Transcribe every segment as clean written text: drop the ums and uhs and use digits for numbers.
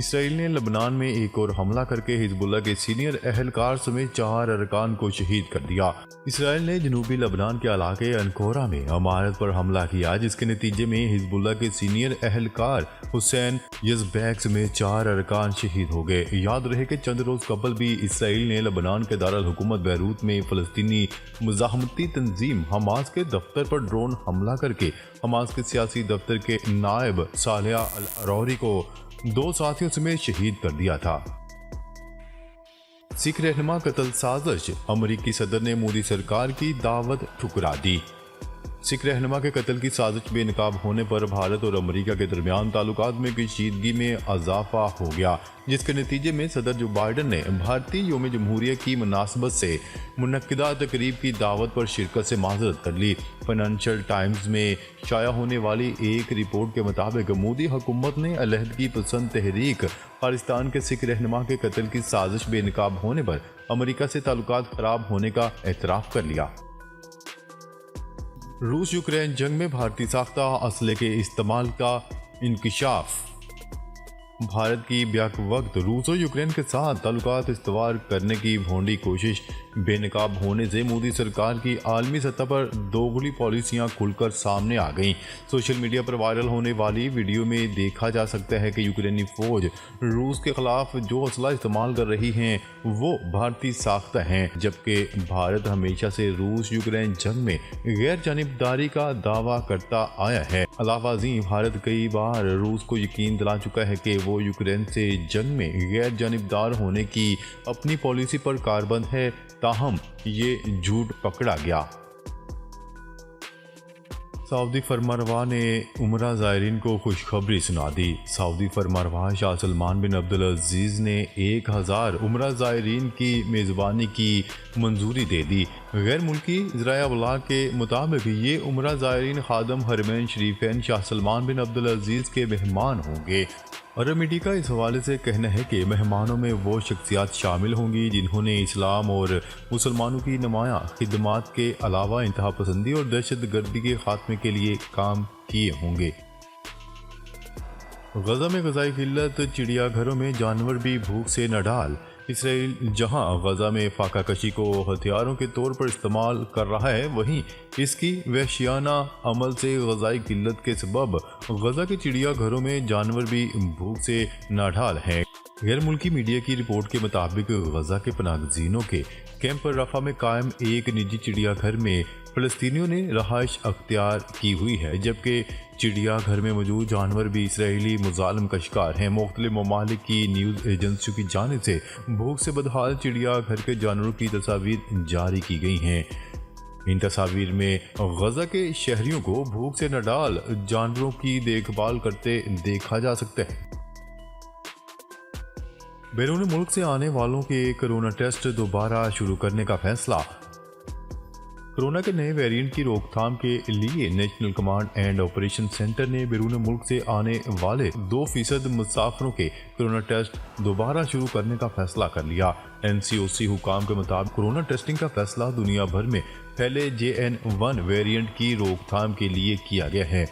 اسرائیل نے لبنان میں ایک اور حملہ کر کے حزب اللہ کے سینئر اہلکار سمیت 4 ارکان کو شہید کر دیا۔ اسرائیل نے جنوبی لبنان کے علاقے انکورا میں عمارت پر حملہ کیا، جس کے نتیجے میں حزب اللہ کے سینئر اہلکار حسین یزبیک سمیت 4 ارکان شہید ہو گئے۔ یاد رہے کہ چند روز قبل بھی اسرائیل نے لبنان کے دارالحکومت بیروت میں فلسطینی مزاحمتی تنظیم حماس کے دفتر پر ڈرون حملہ کر کے حماس کے سیاسی دفتر کے نائب صالح العروری کو 2 ساتھیوں سمیت شہید کر دیا تھا۔ سکھ رہنما قتل سازش، امریکی صدر نے مودی سرکار کی دعوت ٹھکرا دی۔ سکھ رہنما کے قتل کی سازش بے نقاب ہونے پر بھارت اور امریکہ کے درمیان تعلقات میں کشیدگی میں اضافہ ہو گیا، جس کے نتیجے میں صدر جو بائیڈن نے بھارتی یوم جمہوریہ کی مناسبت سے منعقدہ تقریب کی دعوت پر شرکت سے معذرت کر لی۔ فائنینشل ٹائمز میں شائع ہونے والی ایک رپورٹ کے مطابق مودی حکومت نے علیحدگی پسند تحریک خالصتان کے سکھ رہنما کے قتل کی سازش بے نقاب ہونے پر امریکہ سے تعلقات خراب ہونے کا اعتراف کر لیا۔ روس یوکرین جنگ میں بھارتی ساختہ اسلحے کے استعمال کا انکشاف۔ بھارت کی بیک وقت روس اور یوکرین کے ساتھ تعلقات استوار کرنے کی بھونڈی کوشش بے نقاب ہونے سے مودی سرکار کی عالمی سطح پر دوغلی پالیسیاں کھل کر سامنے آ گئیں۔ سوشل میڈیا پر وائرل ہونے والی ویڈیو میں دیکھا جا سکتا ہے کہ یوکرینی فوج روس کے خلاف جو اسلحہ استعمال کر رہی ہیں وہ بھارتی ساختہ ہیں، جبکہ بھارت ہمیشہ سے روس یوکرین جنگ میں غیر جانبداری کا دعویٰ کرتا آیا ہے۔ علاوہ ازیں بھارت کئی بار روس کو یقین دلا چکا ہے کہ وہ یوکرین سے جنگ میں غیر جانبدار ہونے کی اپنی پالیسی پر کاربند ہے، تاہم یہ جھوٹ پکڑا گیا۔ سعودی فرمانروا نے عمرہ زائرین کو خوشخبری سنا دی۔ سعودی فرمانروا شاہ سلمان بن عبدالعزیز نے 1000 عمرہ زائرین کی میزبانی کی منظوری دے دی۔ غیر ملکی ذرائع ابلاغ کے مطابق یہ عمرہ زائرین خادم حرمین شریفین شاہ سلمان بن عبدالعزیز کے مہمان ہوں گے۔ عرب میڈیا کا اس حوالے سے کہنا ہے کہ مہمانوں میں وہ شخصیات شامل ہوں گی جنہوں نے اسلام اور مسلمانوں کی نمایاں خدمات کے علاوہ انتہا پسندی اور دہشت گردی کے خاتمے کے لیے کام کیے ہوں گے۔ غزہ میں غذائی قلت، چڑیا گھروں میں جانور بھی بھوک سے نہ ڈال۔ اسرائیل جہاں غزہ میں فاقہ کشی کو ہتھیاروں کے طور پر استعمال کر رہا ہے، وہیں اس کی وحشیانہ عمل سے غذائی قلت کے سبب غزہ کے چڑیا گھروں میں جانور بھی بھوک سے ناڈھال ہیں۔ غیر ملکی میڈیا کی رپورٹ کے مطابق غزہ کے پناہ گزینوں کے کیمپ رفح میں قائم ایک نجی چڑیا گھر میں فلسطینیوں نے رہائش اختیار کی ہوئی ہے، جبکہ چڑیا گھر میں موجود جانور بھی اسرائیلی مظالم کا شکار ہیں۔ مختلف ممالک کی نیوز ایجنسیوں کی جانب سے بھوک سے بدحال چڑیا گھر کے جانوروں کی تصاویر جاری کی گئی ہیں۔ ان تصاویر میں غزہ کے شہریوں کو بھوک سے نڈال جانوروں کی دیکھ بھال کرتے دیکھا جا سکتا ہے۔ بیرون ملک سے آنے والوں کے کرونا ٹیسٹ دوبارہ شروع کرنے کا فیصلہ۔ کورونا کے نئے ویرینٹ کی روک تھام کے لیے national command and operation centre نے بیرون ملک سے آنے والے 2% مسافروں کے کورونا ٹیسٹ دوبارہ شروع کرنے کا فیصلہ کر لیا۔ NCOC حکام کے مطابق کورونا ٹیسٹنگ کا فیصلہ دنیا بھر میں پھیلے JN1 ویرینٹ کی روک تھام کے لیے کیا گیا ہے۔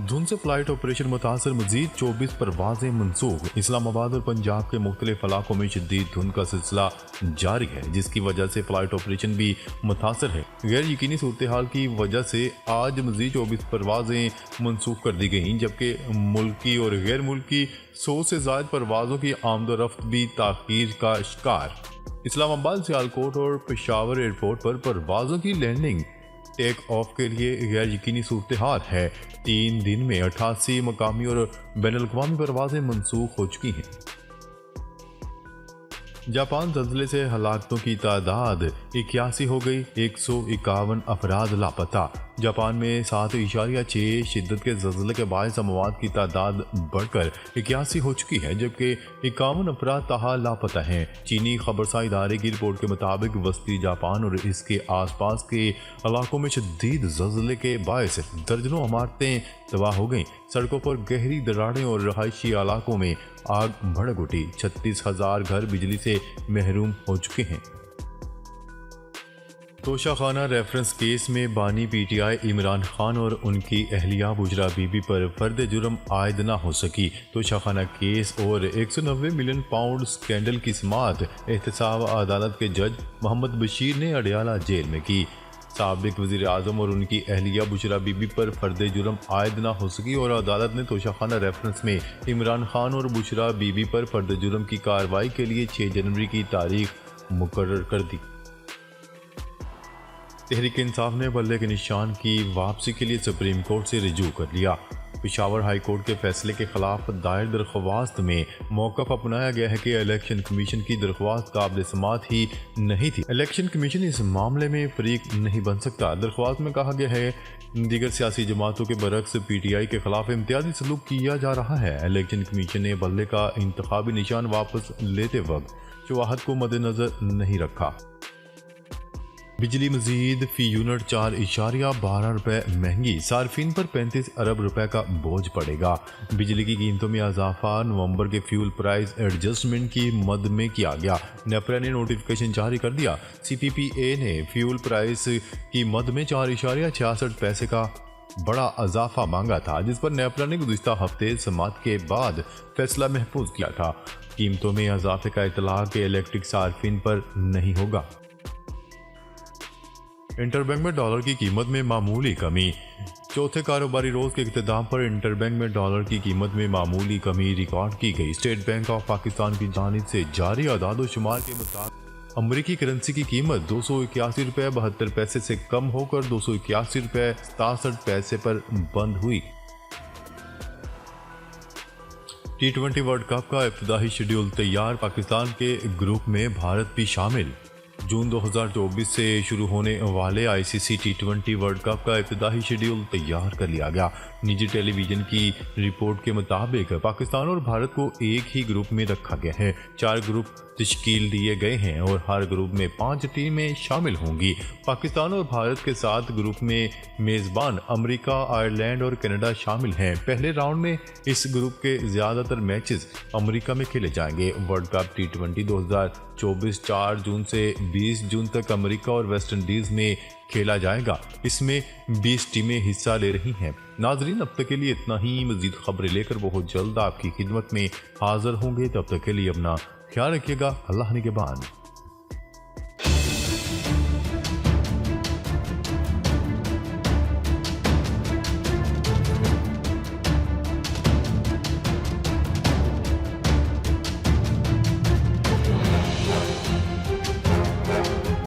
دھند سے فلائٹ آپریشن متاثر، مزید 24 پروازیں منسوخ۔ اسلام آباد اور پنجاب کے مختلف علاقوں میں شدید دھند کا سلسلہ جاری ہے، جس کی وجہ سے فلائٹ آپریشن بھی متاثر ہے۔ غیر یقینی صورتحال کی وجہ سے آج مزید 24 پروازیں منسوخ کر دی گئیں، جبکہ ملکی اور غیر ملکی 100 سے زائد پروازوں کی آمد و رفت بھی تاخیر کا شکار۔ اسلام آباد، سیالکوٹ اور پشاور ایئرپورٹ پر پروازوں کی لینڈنگ ٹیک آف کے لیے غیر یقینی صورتحال ہے۔ 3 دن میں 88 مقامی اور بین الاقوامی پروازیں منسوخ ہو چکی ہیں۔ جاپان زلزلے سے ہلاکتوں کی تعداد 81 ہو گئی، 151 افراد لاپتہ۔ جاپان میں 7.6 شدت کے زلزلے کے باعث اموات کی تعداد بڑھ کر 81 ہو چکی ہے، جبکہ 51 افراد تاحال لاپتہ ہیں۔ چینی خبرساں ادارے کی رپورٹ کے مطابق وسطی جاپان اور اس کے آس پاس کے علاقوں میں شدید زلزلے کے باعث درجنوں عمارتیں تباہ ہو گئیں، سڑکوں پر گہری دراڑیں اور رہائشی علاقوں میں آگ بھڑک اٹھی۔ 36,000 گھر بجلی سے محروم ہو چکے ہیں۔ توشہ خانہ ریفرنس کیس میں بانی P T I Imran Khan اور ان کی اہلیہ بشریٰ بی بی پر فرد جرم عائد نہ ہو سکی۔ توشہ خانہ کیس اور 190 ملین پاؤنڈ سکینڈل کی سماعت احتساب عدالت کے جج محمد بشیر نے اڈیالہ جیل میں کی۔ سابق وزیر اعظم اور ان کی اہلیہ بشریٰ بی بی پر فرد جرم عائد نہ ہو سکی اور عدالت نے توشہ خانہ ریفرنس میں عمران خان اور بشریٰ بی بی پر فرد جرم کی کارروائی کے لیے 6 جنوری کی تاریخ مقرر کر دی۔ تحریک انصاف نے بلے کے نشان کی واپسی کے لیے سپریم کورٹ سے رجوع کر لیا۔ پشاور ہائی کورٹ کے فیصلے کے خلاف دائر درخواست میں موقف اپنایا گیا ہے کہ الیکشن کمیشن کی درخواست قابل سماعت ہی نہیں تھی۔ الیکشن کمیشن اس معاملے میں فریق نہیں بن سکتا۔ درخواست میں کہا گیا ہے دیگر سیاسی جماعتوں کے برعکس پی ٹی آئی کے خلاف امتیازی سلوک کیا جا رہا ہے۔ الیکشن کمیشن نے بلے کا انتخابی نشان واپس لیتے وقت شواہد کو مد نظر نہیں رکھا۔ بجلی مزید فی یونٹ 4.12 روپے مہنگی، صارفین پر 35 ارب روپے کا بوجھ پڑے گا۔ بجلی کی قیمتوں میں اضافہ نومبر کے فیول پرائز ایڈجسٹمنٹ کی مد میں کیا گیا۔ نیپرا نے نوٹیفیکیشن جاری کر دیا۔ سی پی پی اے نے فیول پرائز کی مد میں 4.66 پیسے کا بڑا اضافہ مانگا تھا، جس پر نیپرا نے گزشتہ ہفتے سماعت کے بعد فیصلہ محفوظ کیا تھا۔ قیمتوں میں اضافے کا اطلاق الیکٹرک صارفین پر نہیں ہوگا۔ انٹر بینک میں ڈالر کی قیمت میں معمولی کمی، چوتھے کاروباری روز کے اختتام پر انٹر بینک میں ڈالر کی قیمت میں معمولی کمی ریکارڈ کی گئی۔ اسٹیٹ بینک آف پاکستان کی جانب سے جاری اعداد و شمار کے مطابق امریکی کرنسی کی قیمت 281 روپے 72 پیسے سے کم ہو کر 281 روپے 67 پیسے پر بند ہوئی۔ T20 ورلڈ کپ کا ابتدائی شیڈول تیار، پاکستان کے گروپ میں بھارت بھی شامل۔ جون 2024 سے شروع ہونے والے آئی سی سی T20 ورلڈ کپ کا ابتدائی شیڈول تیار کر لیا گیا۔ نجی ٹیلی ویژن کی رپورٹ کے مطابق پاکستان اور بھارت کو ایک ہی گروپ میں رکھا گیا ہے۔ 4 گروپ تشکیل دیے گئے ہیں اور ہر گروپ میں 5 ٹیمیں شامل ہوں گی۔ پاکستان اور بھارت کے ساتھ گروپ میں میزبان امریکہ، آئرلینڈ اور کینیڈا شامل ہیں۔ پہلے راؤنڈ میں اس گروپ کے زیادہ تر میچز امریکہ میں کھیلے جائیں گے۔ ورلڈ کپ T20 2024 4 جون سے 20 جون تک امریکہ اور ویسٹ انڈیز میں کھیلا جائے گا۔ اس میں 20 ٹیمیں حصہ لے رہی ہیں۔ ناظرین، اب تک کے لیے اتنا ہی۔ مزید خبریں لے کر بہت جلد آپ کی خدمت میں حاضر ہوں گے۔ تب تک کے لیے اپنا خیال رکھیے گا۔ اللہ نگہبان۔